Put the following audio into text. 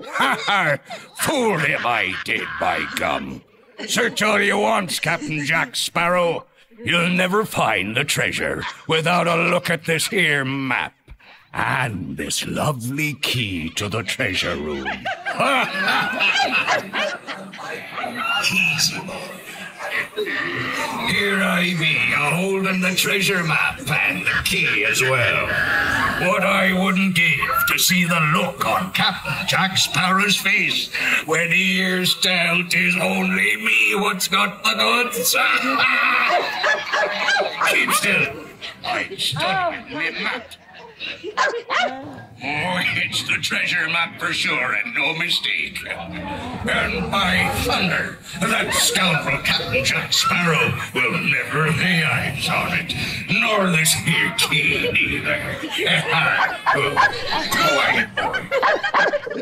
Ha ha! Fooled him I did, by gum. Search all you want, Captain Jack Sparrow. You'll never find the treasure without a look at this here map. And this lovely key to the treasure room. Easy, boy. Here I be, a-holdin the treasure map and the key as well. What I wouldn't give to see the look on Captain Jack Sparrow's face when he hears tell 'tis only me what's got the goods. Keep still. I'm studying the map. Oh, it's the treasure map for sure, and no mistake. And by thunder, that scoundrel Captain Jack Sparrow will never lay eyes on it, nor this here key neither. Go on, boy.